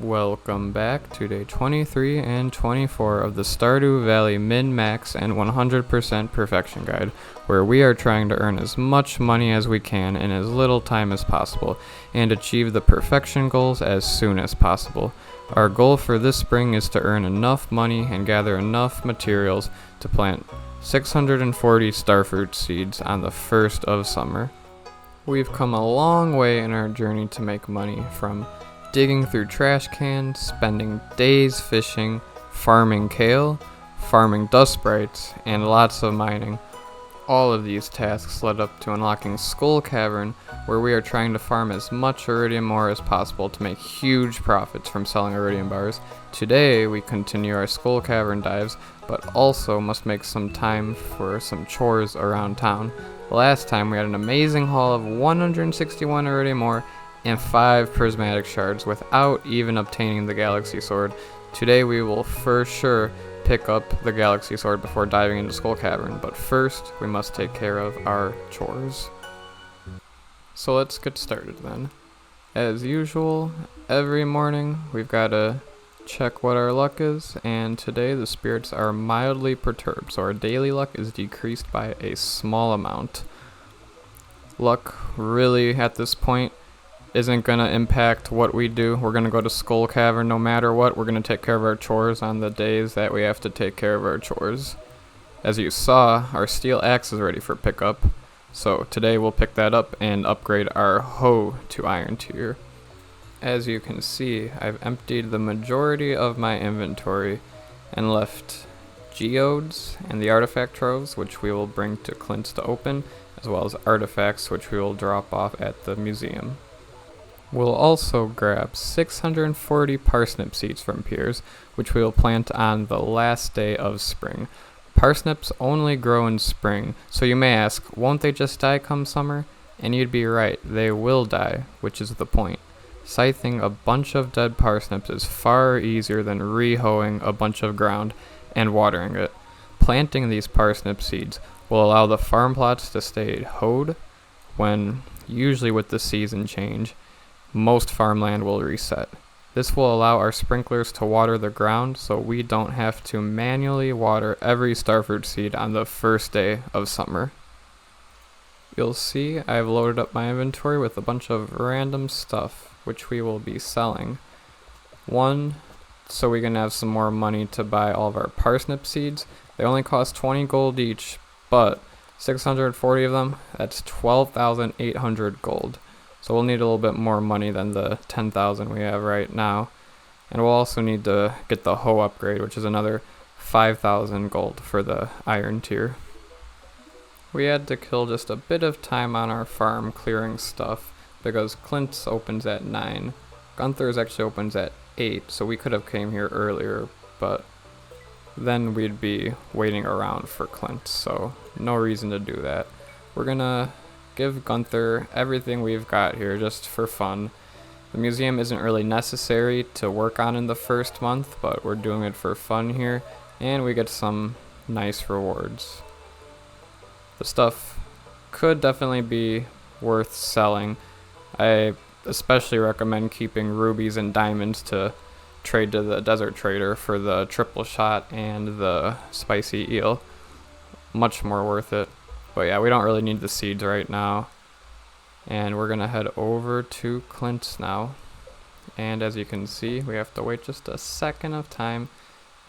Welcome back to day 23 and 24 of the Stardew Valley Min-Max and 100% Perfection Guide, where we are trying to earn as much money as we can in as little time as possible, and achieve the perfection goals as soon as possible. Our goal for this spring is to earn enough money and gather enough materials to plant 640 starfruit seeds on the 1st of summer. We've come a long way in our journey to make money, from digging through trash cans, spending days fishing, farming kale, farming dust sprites, and lots of mining. All of these tasks led up to unlocking Skull Cavern, where we are trying to farm as much iridium ore as possible to make huge profits from selling iridium bars. Today we continue our Skull Cavern dives, but also must make some time for some chores around town. Last time we had an amazing haul of 161 iridium ore and 5 prismatic shards without even obtaining the galaxy sword. Today we will for sure pick up the galaxy sword before diving into Skull Cavern, but first we must take care of our chores. So let's get started then. As usual, every morning we've got to check what our luck is, and today the spirits are mildly perturbed, so our daily luck is decreased by a small amount. Luck really at this point isn't going to impact what we do. We're going to go to Skull Cavern no matter what. We're going to take care of our chores on the days that we have to take care of our chores. As you saw, our steel axe is ready for pickup, so today we'll pick that up and upgrade our hoe to iron tier. As you can see, I've emptied the majority of my inventory and left geodes and the artifact troves, which we will bring to Clint's to open, as well as artifacts which we will drop off at the museum. We'll also grab 640 parsnip seeds from Piers, which we will plant on the last day of spring. Parsnips only grow in spring, so you may ask, won't they just die come summer? And you'd be right, they will die, which is the point. Scything a bunch of dead parsnips is far easier than re-hoeing a bunch of ground and watering it. Planting these parsnip seeds will allow the farm plots to stay hoed when, usually with the season change, most farmland will reset. This will allow our sprinklers to water the ground so we don't have to manually water every starfruit seed on the first day of summer. You'll see I've loaded up my inventory with a bunch of random stuff which we will be selling. One, so we can have some more money to buy all of our parsnip seeds. They only cost 20 gold each, but 640 of them, that's 12,800 gold. So we'll need a little bit more money than the 10,000 we have right now. And we'll also need to get the hoe upgrade, which is another 5,000 gold for the iron tier. We had to kill just a bit of time on our farm clearing stuff because Clint's opens at 9. Gunther's actually opens at 8, so we could have came here earlier, but then we'd be waiting around for Clint, so no reason to do that. We're gonna give Gunther everything we've got here just for fun. The museum isn't really necessary to work on in the first month, but we're doing it for fun here, and we get some nice rewards. The stuff could definitely be worth selling. I especially recommend keeping rubies and diamonds to trade to the desert trader for the triple shot and the spicy eel. Much more worth it. But yeah, we don't really need the seeds right now. And we're gonna head over to Clint's now. And as you can see, we have to wait just a second of time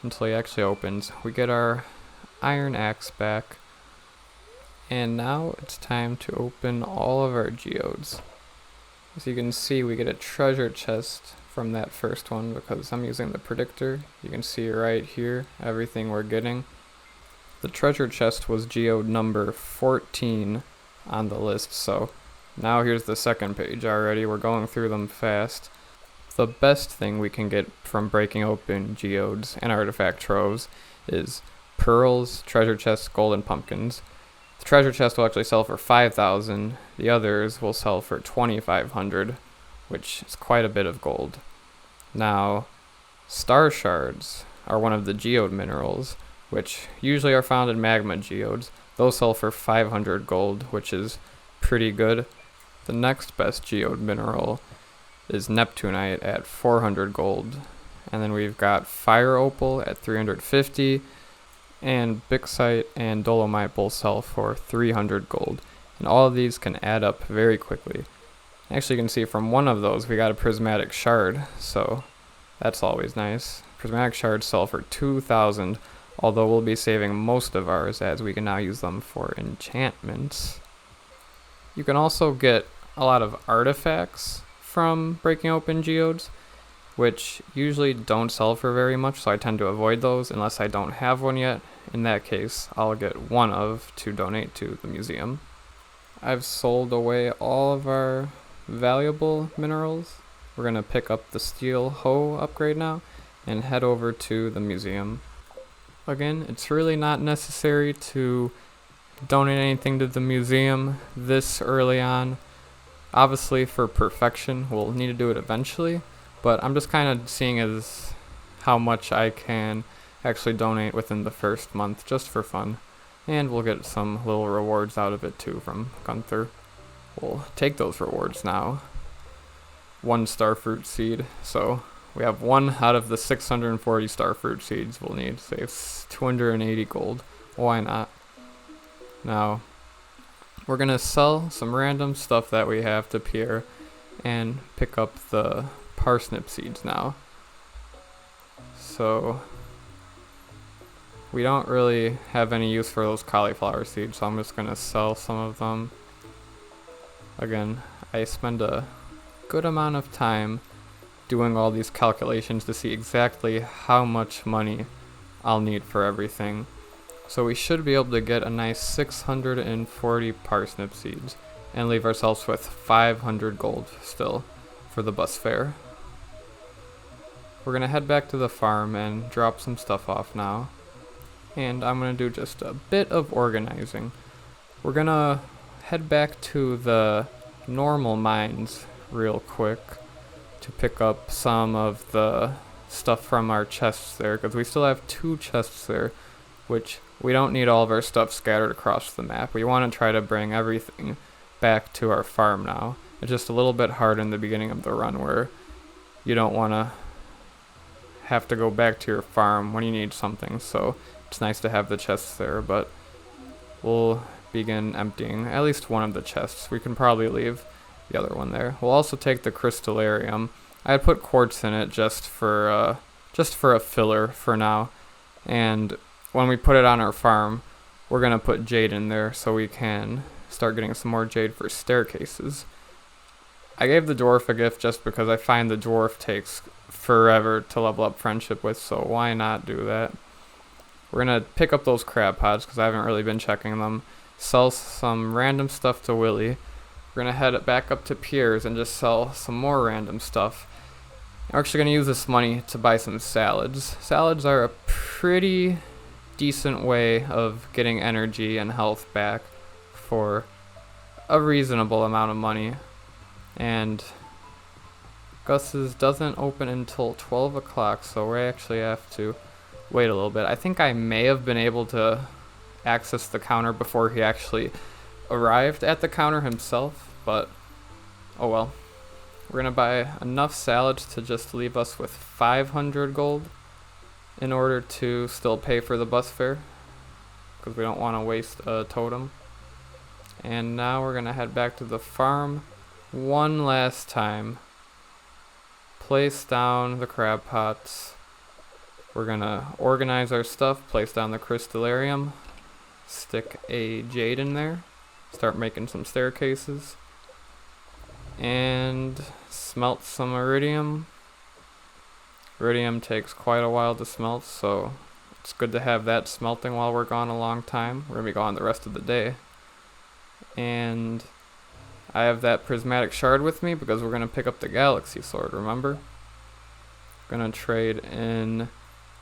until he actually opens. We get our iron axe back. And now it's time to open all of our geodes. As you can see, we get a treasure chest from that first one because I'm using the predictor. You can see right here everything we're getting. The treasure chest was geode number 14 on the list, so now here's the second page already. We're going through them fast. The best thing we can get from breaking open geodes and artifact troves is pearls, treasure chests, gold, and pumpkins. The treasure chest will actually sell for 5,000. The others will sell for 2,500, which is quite a bit of gold. Now, star shards are one of the geode minerals, which usually are found in magma geodes. Those sell for 500 gold, which is pretty good. The next best geode mineral is Neptunite at 400 gold. And then we've got Fire Opal at 350, and Bixite and Dolomite both sell for 300 gold. And all of these can add up very quickly. Actually, you can see from one of those we got a prismatic shard, so that's always nice. Prismatic shards sell for 2,000, although we'll be saving most of ours as we can now use them for enchantments. You can also get a lot of artifacts from breaking open geodes, which usually don't sell for very much, so I tend to avoid those unless I don't have one yet. In that case, I'll get one of to donate to the museum. I've sold away all of our valuable minerals. We're going to pick up the steel hoe upgrade now and head over to the museum. Again, it's really not necessary to donate anything to the museum this early on. Obviously, for perfection, we'll need to do it eventually, but I'm just kind of seeing as how much I can actually donate within the first month, just for fun. And we'll get some little rewards out of it too from Gunther. We'll take those rewards now. 1 starfruit seed, so we have 1 out of the 640 starfruit seeds we'll need. Saves 280 gold. Why not? Now, we're going to sell some random stuff that we have to Pierre and pick up the parsnip seeds now. So, we don't really have any use for those cauliflower seeds, so I'm just going to sell some of them. Again, I spend a good amount of time doing all these calculations to see exactly how much money I'll need for everything. So we should be able to get a nice 640 parsnip seeds and leave ourselves with 500 gold still for the bus fare. We're going to head back to the farm and drop some stuff off now. And I'm going to do just a bit of organizing. We're going to head back to the normal mines real quick to pick up some of the stuff from our chests there, because we still have 2 chests there, which we don't need all of our stuff scattered across the map. We want to try to bring everything back to our farm now. It's just a little bit hard in the beginning of the run where you don't want to have to go back to your farm when you need something, so it's nice to have the chests there, but we'll begin emptying at least one of the chests. We can probably leave the other one there. We'll also take the crystallarium. I had put quartz in it just for a filler for now, and when we put it on our farm, we're gonna put jade in there so we can start getting some more jade for staircases. I gave the dwarf a gift just because I find the dwarf takes forever to level up friendship with, so why not do that? We're gonna pick up those crab pods because I haven't really been checking them. Sell some random stuff to Willie. We're gonna head back up to Pierre's and just sell some more random stuff. We're actually gonna use this money to buy some salads. Salads are a pretty decent way of getting energy and health back for a reasonable amount of money. And Gus's doesn't open until 12 o'clock, so we actually have to wait a little bit. I think I may have been able to access the counter before he actually arrived at the counter himself, but oh well. We're gonna buy enough salads to just leave us with 500 gold in order to still pay for the bus fare, because we don't want to waste a totem. And now we're gonna head back to the farm one last time. Place down the crab pots. We're gonna organize our stuff, place down the crystallarium, stick a jade in there, start making some staircases, and smelt some iridium. Iridium takes quite a while to smelt, so it's good to have that smelting while we're gone a long time. We're gonna be gone the rest of the day. And I have that prismatic shard with me because we're gonna pick up the galaxy sword, remember? Gonna trade in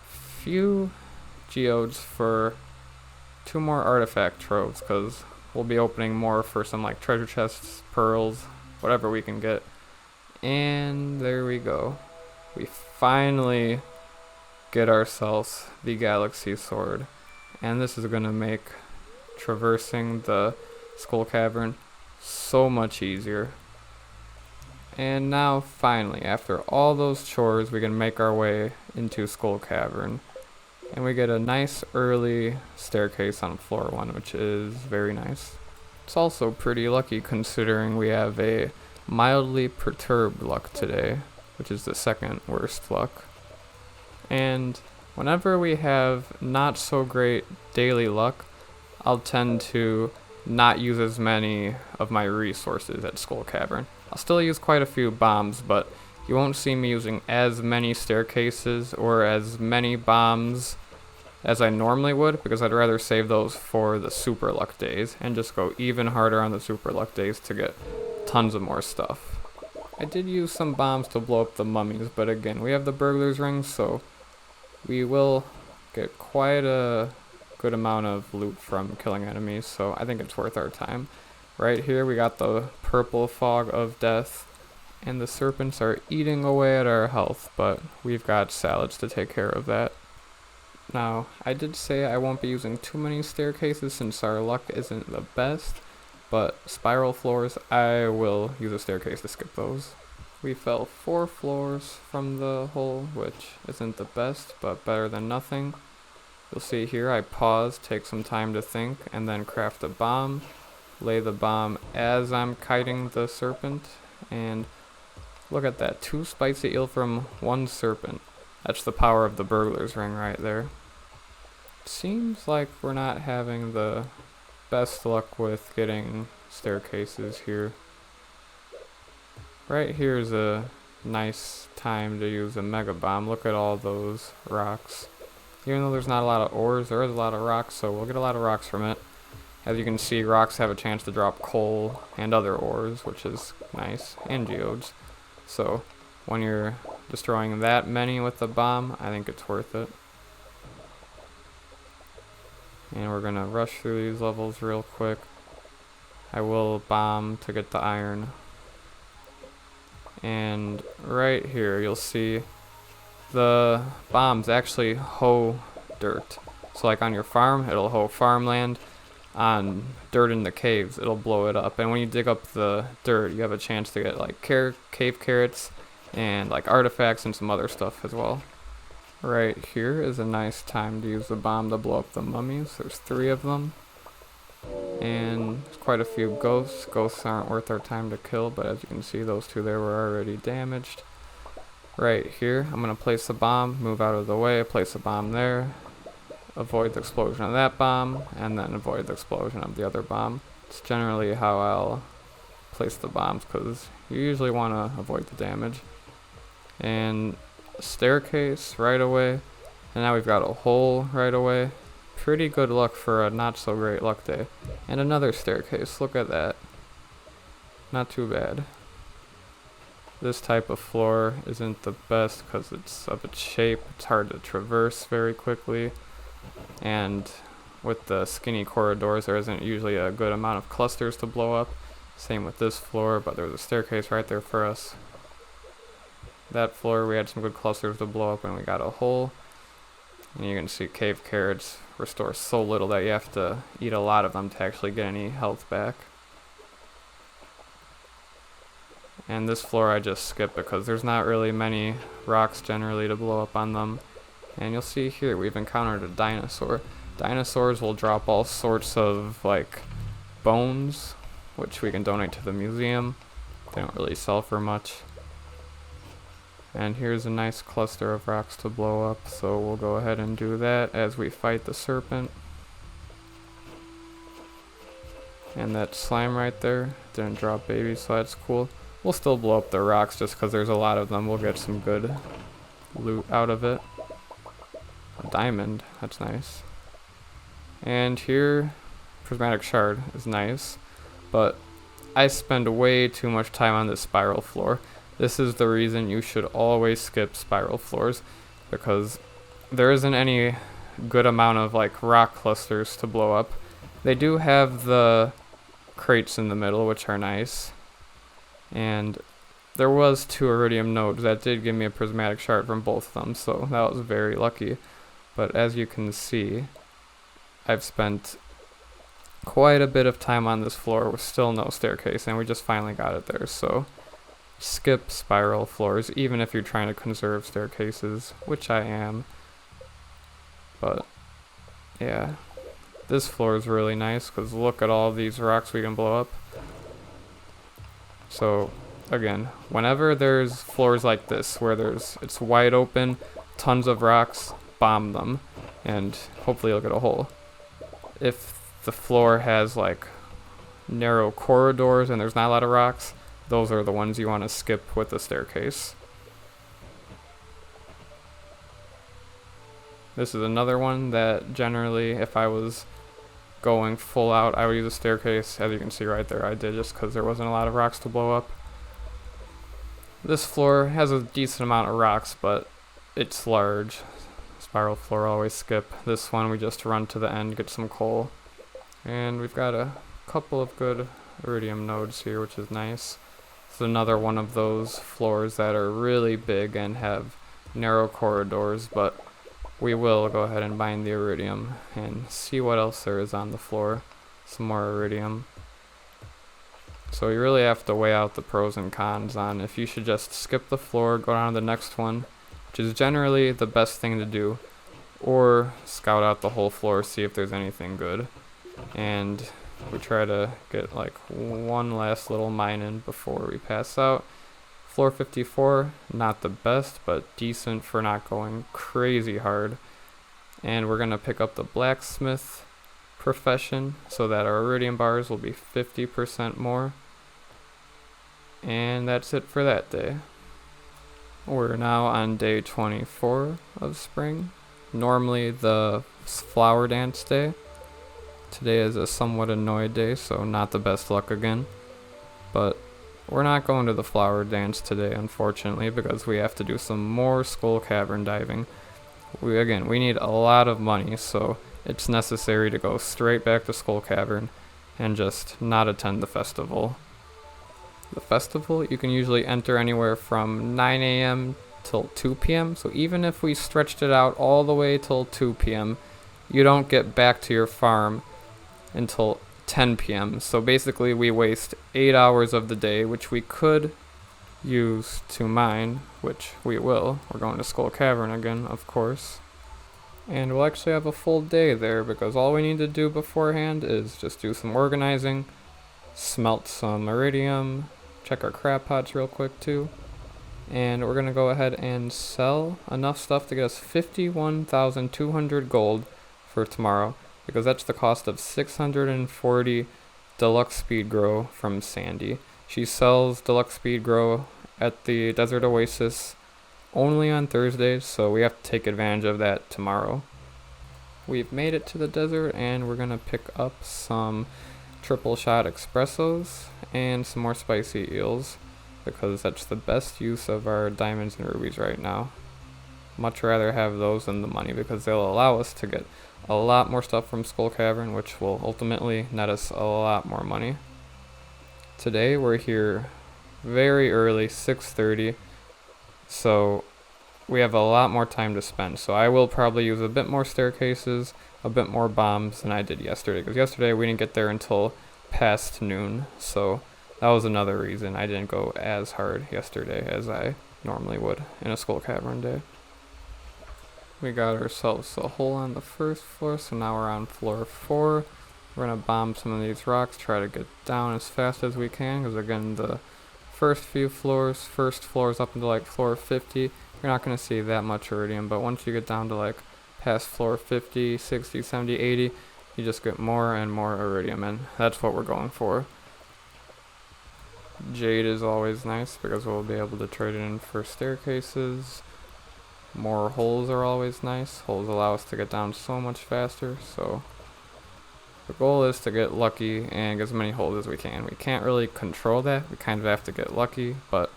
few geodes for 2 more artifact troves, because we'll be opening more for some like treasure chests, pearls, whatever we can get. And there we go. We finally get ourselves the galaxy sword, and this is gonna make traversing the skull cavern so much easier. And now finally, after all those chores, we can make our way into Skull Cavern. And we get a nice early staircase on floor 1, which is very nice. It's also pretty lucky considering we have a mildly perturbed luck today, which is the second worst luck. And whenever we have not so great daily luck, I'll tend to not use as many of my resources at Skull Cavern. I'll still use quite a few bombs, but you won't see me using as many staircases or as many bombs as I normally would, because I'd rather save those for the super luck days and just go even harder on the super luck days to get tons of more stuff. I did use some bombs to blow up the mummies, but again, we have the burglar's ring, so we will get quite a good amount of loot from killing enemies, so I think it's worth our time. Right here we got the purple fog of death, and the serpents are eating away at our health, but we've got salads to take care of that. Now, I did say I won't be using too many staircases since our luck isn't the best, but spiral floors, I will use a staircase to skip those. We fell 4 floors from the hole, which isn't the best, but better than nothing. You'll see here I pause, take some time to think, and then craft a bomb. Lay the bomb as I'm kiting the serpent, and look at that, 2 spicy eel from 1 serpent. That's the power of the burglar's ring right there. Seems like we're not having the best luck with getting staircases here. Right here is a nice time to use a mega bomb. Look at all those rocks. Even though there's not a lot of ores, there is a lot of rocks, so we'll get a lot of rocks from it. As you can see, rocks have a chance to drop coal and other ores, which is nice, and geodes. So when you're destroying that many with the bomb, I think it's worth it. And we're gonna rush through these levels real quick. I will bomb to get the iron. And right here you'll see the bombs actually hoe dirt. So like on your farm, it'll hoe farmland. On dirt in the caves, it'll blow it up. And when you dig up the dirt, you have a chance to get like cave carrots and like artifacts and some other stuff as well. Right here is a nice time to use the bomb to blow up the mummies. There's 3 of them. And there's quite a few ghosts. Ghosts aren't worth our time to kill, but as you can see, those 2 there were already damaged. Right here, I'm going to place a bomb, move out of the way, place a bomb there. Avoid the explosion of that bomb, and then avoid the explosion of the other bomb. It's generally how I'll place the bombs, because you usually want to avoid the damage. And a staircase right away, and now we've got a hole right away. Pretty good luck for a not so great luck day. And another staircase, look at that. Not too bad. This type of floor isn't the best because it's of its shape. It's hard to traverse very quickly. And with the skinny corridors, there isn't usually a good amount of clusters to blow up. Same with this floor, but there's a staircase right there for us. That floor, we had some good clusters to blow up and we got a hole. And you can see cave carrots restore so little that you have to eat a lot of them to actually get any health back. And this floor I just skipped because there's not really many rocks generally to blow up on them. And you'll see here we've encountered a dinosaur. Dinosaurs will drop all sorts of like bones, which we can donate to the museum. They don't really sell for much. And here's a nice cluster of rocks to blow up, so we'll go ahead and do that as we fight the serpent. And that slime right there didn't drop babies, so that's cool. We'll still blow up the rocks just because there's a lot of them. We'll get some good loot out of it. A diamond, that's nice. And here, prismatic shard is nice, but I spend way too much time on this spiral floor. This is the reason you should always skip spiral floors, because there isn't any good amount of like rock clusters to blow up. They do have the crates in the middle, which are nice. And there was 2 Iridium Nodes that did give me a prismatic shard from both of them, so that was very lucky. But as you can see, I've spent quite a bit of time on this floor with still no staircase, and we just finally got it there, so skip spiral floors, even if you're trying to conserve staircases, which I am. But yeah, this floor is really nice because look at all these rocks we can blow up. So again, whenever there's floors like this where it's wide open, tons of rocks, bomb them, and hopefully you'll get a hole. If the floor has like narrow corridors and there's not a lot of rocks, those are the ones you want to skip with the staircase. This is another one that generally, if I was going full out, I would use a staircase. As you can see right there, I did, just because there wasn't a lot of rocks to blow up. This floor has a decent amount of rocks, but it's large. Spiral floor, always skip. This one we just run to the end, get some coal. And we've got a couple of good Iridium nodes here, which is nice. It's another one of those floors that are really big and have narrow corridors, but we will go ahead and mine the Iridium and see what else there is on the floor. Some more Iridium. So you really have to weigh out the pros and cons on if you should just skip the floor, go down to the next one, which is generally the best thing to do, or scout out the whole floor, see if there's anything good. And we try to get like one last little mine in before we pass out. Floor 54, not the best, but decent for not going crazy hard. And we're going to pick up the blacksmith profession so that our Iridium bars will be 50% more. And that's it for that day. We're now on day 24 of spring. Normally the flower dance day. Today is a somewhat annoyed day, so not the best luck again. But we're not going to the flower dance today, unfortunately, because we have to do some more skull cavern diving. We need a lot of money, so it's necessary to go straight back to skull cavern and just not attend the festival. The festival, you can usually enter anywhere from 9 a.m. till 2 p.m. So even if we stretched it out all the way till 2 p.m., you don't get back to your farm until 10 p.m. So basically we waste 8 hours of the day, which we could use to mine, which we will. We're going to Skull Cavern again, of course. And we'll actually have a full day there because all we need to do beforehand is just do some organizing, smelt some iridium, check our crab pots real quick too. And we're going to go ahead and sell enough stuff to get us 51,200 gold for tomorrow, because that's the cost of 640 deluxe speed grow from Sandy. She sells deluxe speed grow at the Desert Oasis only on Thursdays, so we have to take advantage of that tomorrow. We've made it to the desert and we're gonna pick up some triple shot espressos and some more spicy eels, because that's the best use of our diamonds and rubies right now. Much rather have those than the money, because they'll allow us to get a lot more stuff from Skull Cavern, which will ultimately net us a lot more money. Today we're here very early, 6:30, so we have a lot more time to spend. So I will probably use a bit more staircases, a bit more bombs than I did yesterday, because yesterday we didn't get there until past noon, so that was another reason I didn't go as hard yesterday as I normally would in a Skull Cavern day. We got ourselves a hole on the first floor, so now we're on floor 4. We're going to bomb some of these rocks, try to get down as fast as we can, because again, the first floors up into like floor 50, you're not going to see that much iridium, but once you get down to like past floor 50, 60, 70, 80, you just get more and more iridium, and that's what we're going for. Jade is always nice because we'll be able to trade it in for staircases. More holes are always nice. Holes allow us to get down so much faster, so the goal is to get lucky and get as many holes as we can. We can't really control that. We kind of have to get lucky, but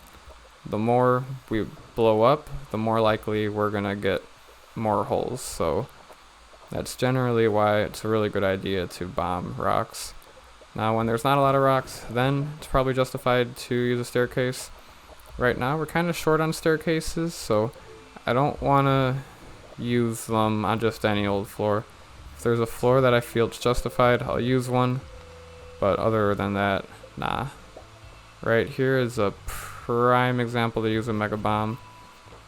the more we blow up, the more likely we're going to get more holes. So that's generally why it's a really good idea to bomb rocks. Now, when there's not a lot of rocks, then it's probably justified to use a staircase. Right now, we're kind of short on staircases, so I don't want to use them on just any old floor. If there's a floor that I feel it's justified, I'll use one, but other than that, nah. Right here is a prime example to use a mega bomb.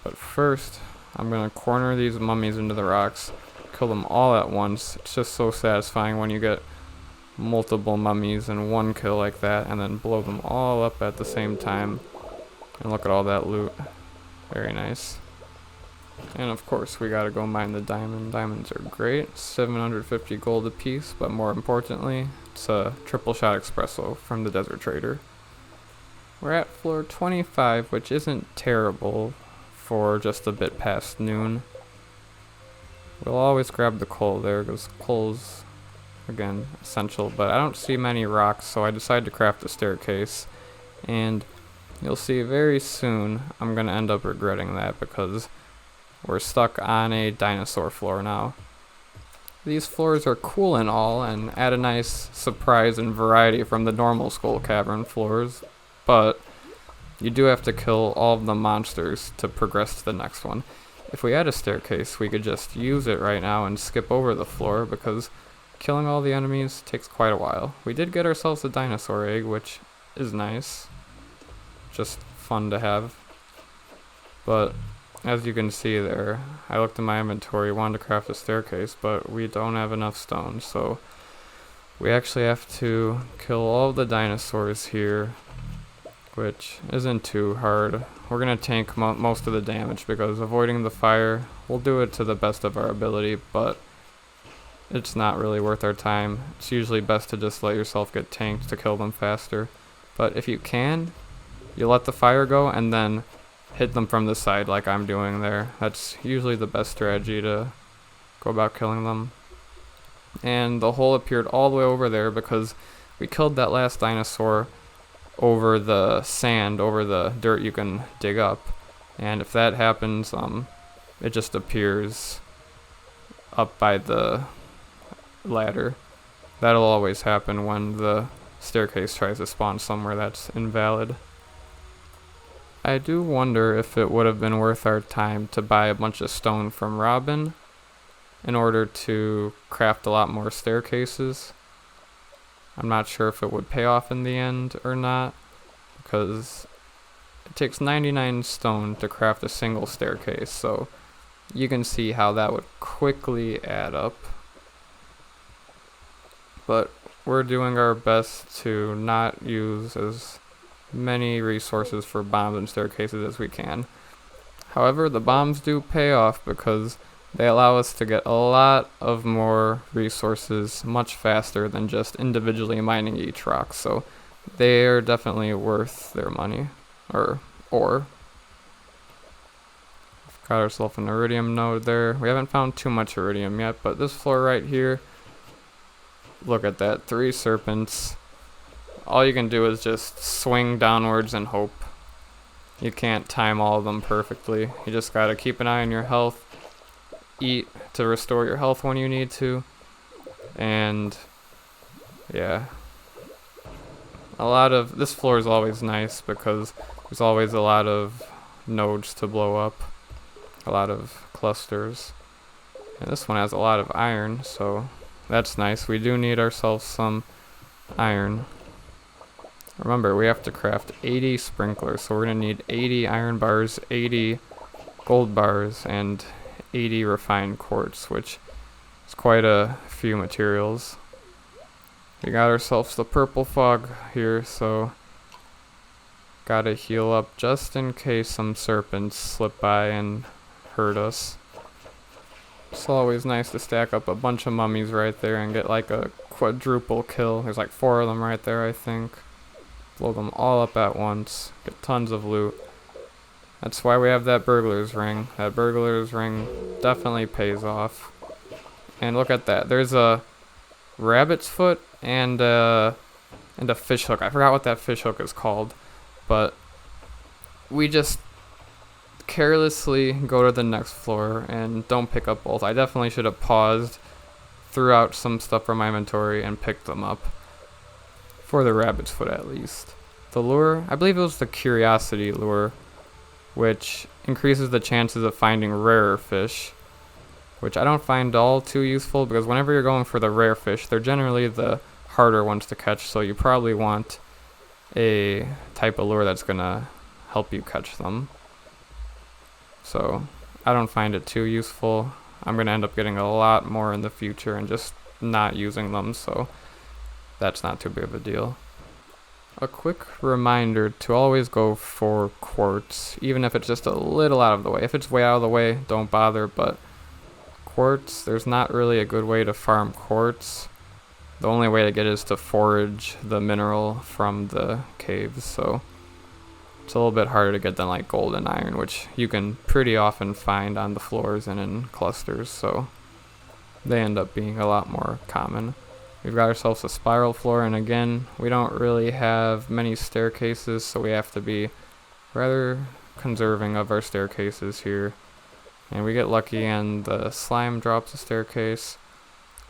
But first, I'm gonna corner these mummies into the rocks, kill them all at once. It's just so satisfying when you get multiple mummies in one kill like that, and then blow them all up at the same time. And look at all that loot. Very nice. And of course, we gotta go mine the diamond. Diamonds are great, 750 gold apiece, but more importantly, it's a triple shot espresso from the Desert Trader. We're at floor 25, which isn't terrible for just a bit past noon. We'll always grab the coal there, because coal's, again, essential, but I don't see many rocks, so I decided to craft a staircase. And you'll see very soon I'm gonna end up regretting that, because we're stuck on a dinosaur floor now. These floors are cool and all, and add a nice surprise and variety from the normal Skull Cavern floors, but you do have to kill all of the monsters to progress to the next one. If we had a staircase, we could just use it right now and skip over the floor, because killing all the enemies takes quite a while. We did get ourselves a dinosaur egg, which is nice. Just fun to have. But as you can see there, I looked in my inventory, wanted to craft a staircase, but we don't have enough stone, so we actually have to kill all the dinosaurs here, which isn't too hard. We're going to tank most of the damage, because avoiding the fire, we'll do it to the best of our ability, but it's not really worth our time. It's usually best to just let yourself get tanked to kill them faster. But if you can, you let the fire go and then hit them from the side like I'm doing there. That's usually the best strategy to go about killing them. And the hole appeared all the way over there because we killed that last dinosaur over the sand, over the dirt you can dig up. And if that happens, it just appears up by the ladder. That'll always happen when the staircase tries to spawn somewhere that's invalid. I do wonder if it would have been worth our time to buy a bunch of stone from Robin in order to craft a lot more staircases. I'm not sure if it would pay off in the end or not, because it takes 99 stone to craft a single staircase, so you can see how that would quickly add up. But we're doing our best to not use as many resources for bombs and staircases as we can. However, the bombs do pay off because they allow us to get a lot of more resources much faster than just individually mining each rock, so they are definitely worth their money. Or got ourselves an Iridium Node there. We haven't found too much Iridium yet, but this floor right here, look at that, 3 serpents. All you can do is just swing downwards and hope. You can't time all of them perfectly. You just gotta keep an eye on your health, eat to restore your health when you need to, and yeah. This floor is always nice because there's always a lot of nodes to blow up, a lot of clusters. And this one has a lot of iron, so that's nice. We do need ourselves some iron. Remember, we have to craft 80 sprinklers, so we're going to need 80 iron bars, 80 gold bars, and 80 refined quartz, which is quite a few materials. We got ourselves the purple fog here, so gotta heal up just in case some serpents slip by and hurt us. It's always nice to stack up a bunch of mummies right there and get like a quadruple kill. There's like 4 of them right there, I think. Blow them all up at once, get tons of loot. That's why we have that burglar's ring. That burglar's ring definitely pays off. And look at that, there's a rabbit's foot and a fish hook. I forgot what that fish hook is called, but we just carelessly go to the next floor and don't pick up both. I definitely should have paused, threw out some stuff from my inventory, and picked them up. For the rabbit's foot at least. The lure, I believe it was the curiosity lure, which increases the chances of finding rarer fish, which I don't find all too useful because whenever you're going for the rare fish, they're generally the harder ones to catch, so you probably want a type of lure that's gonna help you catch them. So I don't find it too useful. I'm going to end up getting a lot more in the future and just not using them, so that's not too big of a deal. A quick reminder to always go for quartz, even if it's just a little out of the way. If it's way out of the way, don't bother, but quartz, there's not really a good way to farm quartz. The only way to get it is to forage the mineral from the caves, so it's a little bit harder to get than like gold and iron, which you can pretty often find on the floors and in clusters, so they end up being a lot more common. We've got ourselves a spiral floor, and again, we don't really have many staircases, so we have to be rather conserving of our staircases here. And we get lucky and the slime drops a staircase.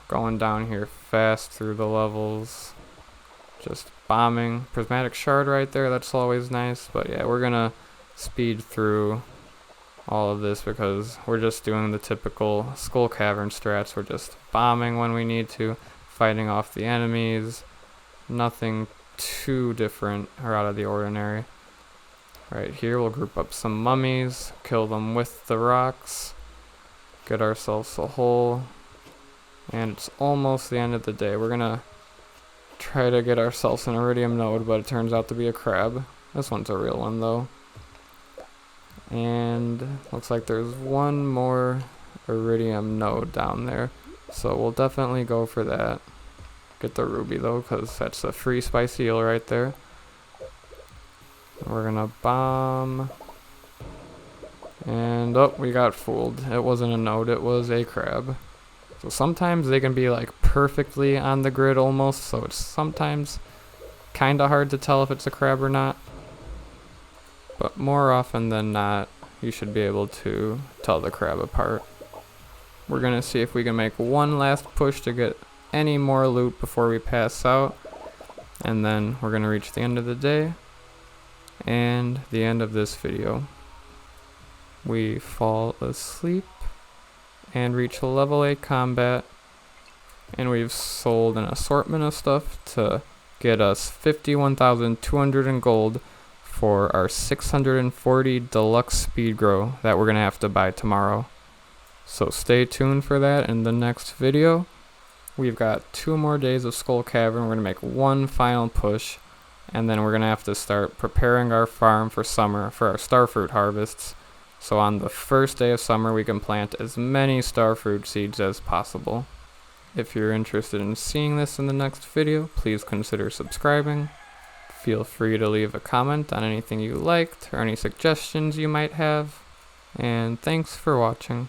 Going down here fast through the levels. Just bombing. Prismatic shard right there, that's always nice. But yeah, we're gonna speed through all of this because we're just doing the typical skull cavern strats. We're just bombing when we need to, fighting off the enemies. Nothing too different or out of the ordinary. Right here we'll group up some mummies, kill them with the rocks, get ourselves a hole, and it's almost the end of the day. We're gonna try to get ourselves an Iridium Node, but it turns out to be a crab. This one's a real one though. And looks like there's one more Iridium Node down there, so we'll definitely go for that. Get the ruby though, because that's a free spicy eel right there. We're gonna bomb. And oh, we got fooled. It wasn't a node, it was a crab. So sometimes they can be like perfectly on the grid almost, so it's sometimes kinda hard to tell if it's a crab or not. But more often than not, you should be able to tell the crab apart. We're gonna see if we can make one last push to get any more loot before we pass out. And then we're gonna reach the end of the day and the end of this video. We fall asleep and reach level 8 combat, and we've sold an assortment of stuff to get us 51,200 in gold for our 640 deluxe speed grow that we're gonna have to buy tomorrow. So stay tuned for that in the next video. We've got 2 more days of Skull Cavern. We're gonna make one final push, and then we're gonna have to start preparing our farm for summer for our starfruit harvests. So on the first day of summer, we can plant as many starfruit seeds as possible. If you're interested in seeing this in the next video, please consider subscribing. Feel free to leave a comment on anything you liked or any suggestions you might have. And thanks for watching.